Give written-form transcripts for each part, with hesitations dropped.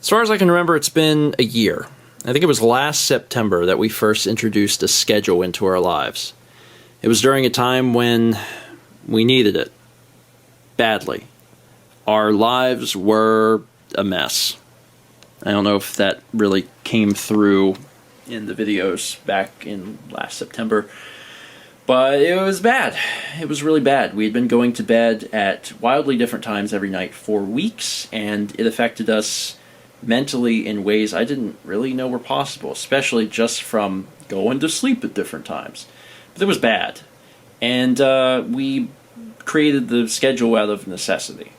As far as I can remember, it's been a year. I think it was last September that we first introduced a schedule into our lives. It was during a time when we needed it badly. Our lives were a mess. I don't know if that really came through in the videos back in last September, but it was bad. It was really bad. We had been going to bed at wildly different times every night for weeks, and it affected us mentally in ways I didn't really know were possible, especially just from going to sleep at different times. But it was bad. And we created the schedule out of necessity.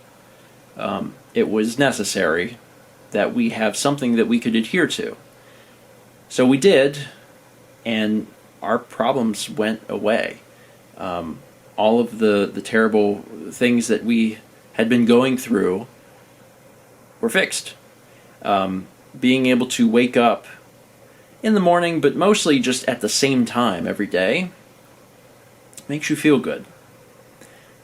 It was necessary that we have something that we could adhere to. So we did, and our problems went away. All of the terrible things that we had been going through were fixed. Being able to wake up in the morning, but mostly just at the same time every day, makes you feel good.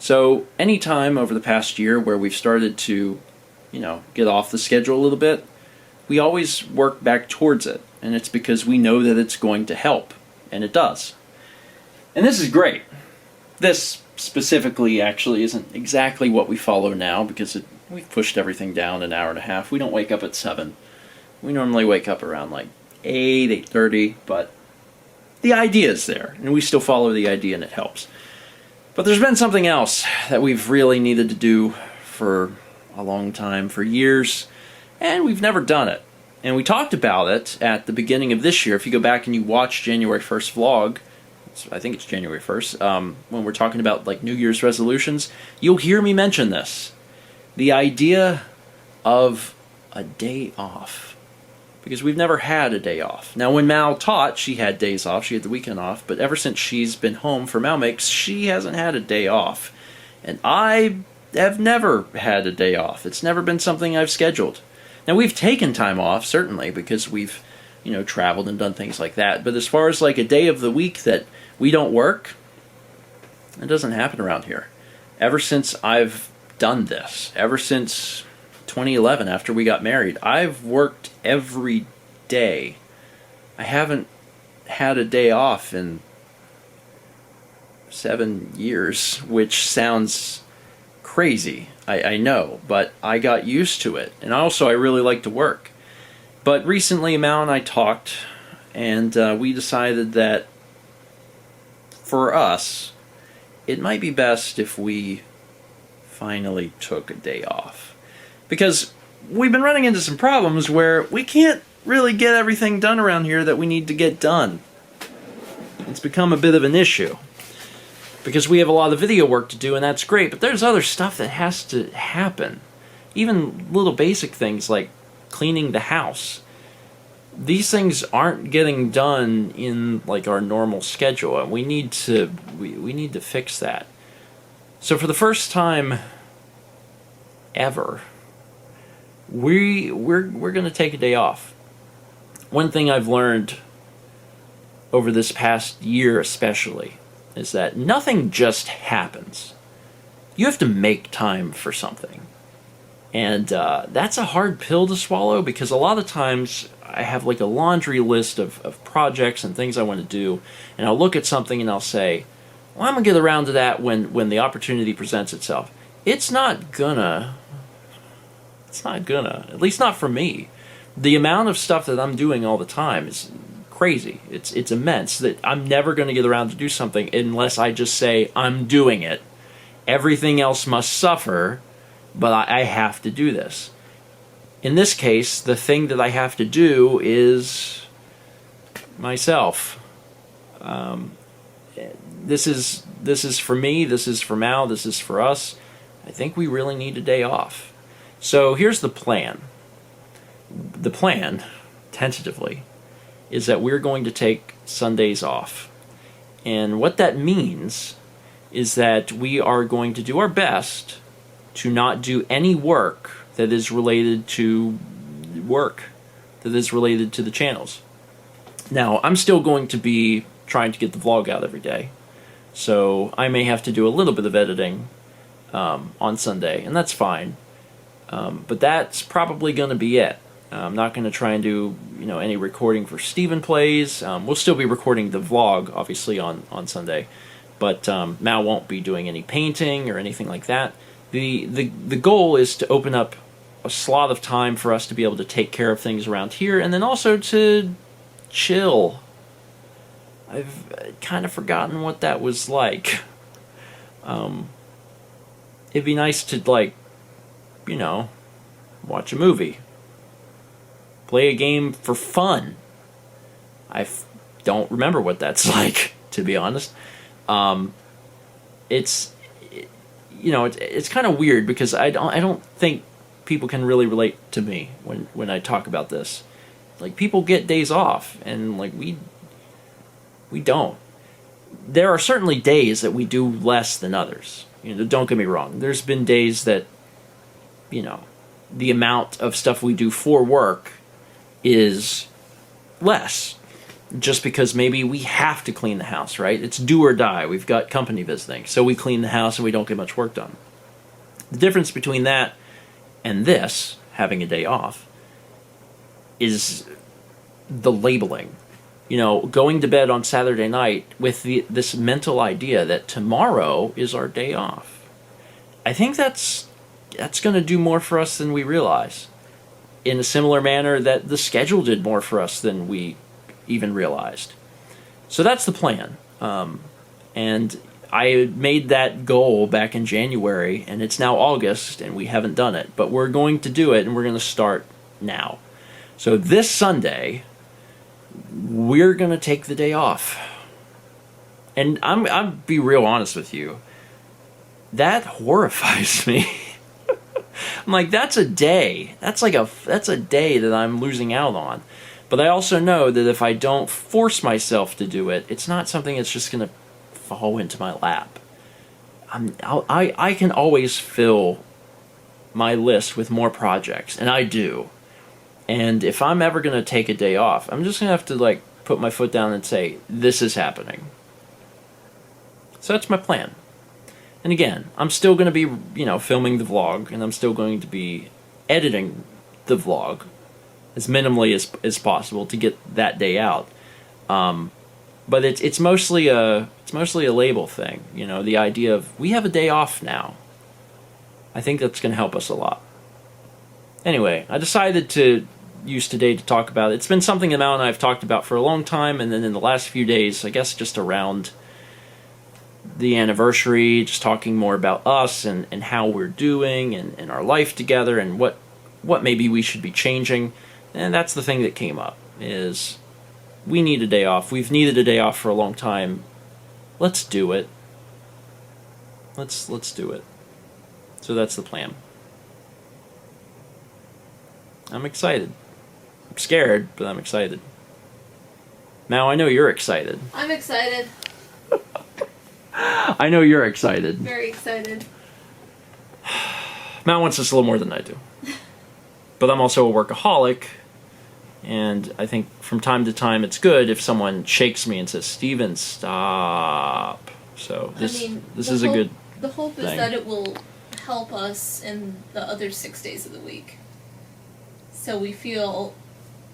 So any time over the past year where we've started to, get off the schedule a little bit, we always work back towards it. And it's because we know that it's going to help. And it does. And this is great. This specifically actually isn't exactly what we follow now because we've pushed everything down an hour and a half. We don't wake up at 7. We normally wake up around like 8, 8:30, but the idea is there, and we still follow the idea, and it helps. But there's been something else that we've really needed to do for a long time, for years, and we've never done it. And we talked about it at the beginning of this year. If you go back and you watch January 1st vlog, I think it's January 1st, when we're talking about like New Year's resolutions, you'll hear me mention this. The idea of a day off. Because we've never had a day off. Now, when Mal taught, she had days off. She had the weekend off. But ever since she's been home for Mal Makes, she hasn't had a day off. And I have never had a day off. It's never been something I've scheduled. Now, we've taken time off, certainly, because we've, traveled and done things like that. But as far as like a day of the week that we don't work, it doesn't happen around here. Ever since I've done this, ever since 2011, after we got married, I've worked every day. I haven't had a day off in 7 years, which sounds crazy. I know, but I got used to it. And also, I really like to work. But recently, Mal and I talked, and we decided that for us, it might be best if we finally took a day off. Because we've been running into some problems where we can't really get everything done around here that we need to get done. It's become a bit of an issue. Because we have a lot of video work to do, and that's great, but there's other stuff that has to happen. Even little basic things like cleaning the house. These things aren't getting done in like our normal schedule, and we need to fix that. So for the first time ever, we're going to take a day off. One thing I've learned over this past year especially is that nothing just happens. You have to make time for something. And that's a hard pill to swallow because a lot of times I have like a laundry list of projects and things I want to do, and I'll look at something and I'll say, well, I'm going to get around to that when the opportunity presents itself. It's not gonna, at least not for me. The amount of stuff that I'm doing all the time is crazy. It's immense that I'm never going to get around to do something unless I just say I'm doing it. Everything else must suffer, but I have to do this. In this case, the thing that I have to do is myself. This is for me, this is for Mal, this is for us. I think we really need a day off. So here's the plan. The plan, tentatively, is that we're going to take Sundays off. And what that means is that we are going to do our best to not do any work that is related to the channels. Now, I'm still going to be trying to get the vlog out every day, so I may have to do a little bit of editing on Sunday, and that's fine. But that's probably going to be it. I'm not going to try and do any recording for Stephen Plays. We'll still be recording the vlog, obviously, on Sunday. But Mal won't be doing any painting or anything like that. The goal is to open up a slot of time for us to be able to take care of things around here, and then also to chill. I've kind of forgotten what that was like. It'd be nice to, like, watch a movie. Play a game for fun. Don't remember what that's like, to be honest. It's kind of weird because I don't think people can really relate to me when I talk about this. Like, people get days off, and like we don't. There are certainly days that we do less than others. Don't get me wrong. There's been days that the amount of stuff we do for work is less, just because maybe we have to clean the house, right? It's do or die. We've got company visiting, so we clean the house and we don't get much work done. The difference between that and this, having a day off, is the labeling. Going to bed on Saturday night with this mental idea that tomorrow is our day off. I think that's going to do more for us than we realize. In a similar manner that the schedule did more for us than we even realized. So that's the plan. And I made that goal back in January, and it's now August, and we haven't done it. But we're going to do it, and we're going to start now. So this Sunday, we're going to take the day off. And I'll be real honest with you. That horrifies me. I'm like, that's a day. That's a day that I'm losing out on. But I also know that if I don't force myself to do it, it's not something that's just going to fall into my lap. I can always fill my list with more projects, and I do. And if I'm ever going to take a day off, I'm just going to have to put my foot down and say, this is happening. So that's my plan. And again, I'm still going to be, filming the vlog, and I'm still going to be editing the vlog as minimally as possible to get that day out. But it's mostly a label thing, the idea of we have a day off now. I think that's going to help us a lot. Anyway, I decided to use today to talk about it. It's been something Mal and I have talked about for a long time, and then in the last few days, I guess just around the anniversary, just talking more about us and how we're doing and our life together and what maybe we should be changing. And that's the thing that came up, is we need a day off. We've needed a day off for a long time. Let's do it. Let's do it. So that's the plan. I'm excited. I'm scared, but I'm excited. Now I know you're excited. I'm excited. I know you're excited. Very excited. Matt wants this a little more than I do. But I'm also a workaholic, and I think from time to time it's good if someone shakes me and says, Steven, stop. So this is a good The hope is thing. that it will help us in the other 6 days of the week. So we feel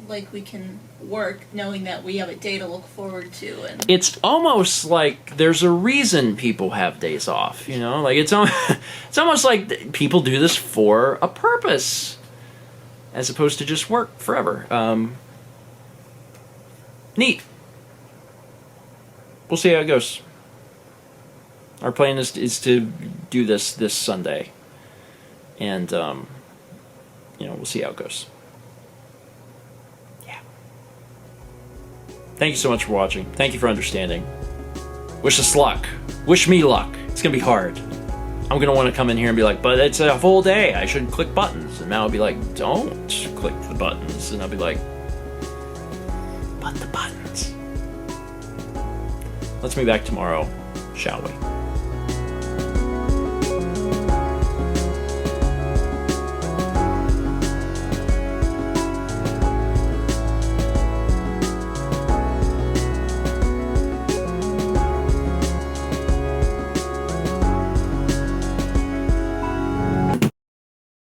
like we can work knowing that we have a day to look forward to. And it's almost like there's a reason people have days off, Like it's almost like people do this for a purpose, as opposed to just work forever. Neat. We'll see how it goes. Our plan is to do this Sunday, and we'll see how it goes. Thank you so much for watching. Thank you for understanding. Wish us luck. Wish me luck. It's going to be hard. I'm going to want to come in here and be like, but it's a full day. I should click buttons. And Mal will be like, don't click the buttons. And I'll be like, but the buttons. Let's meet back tomorrow, shall we?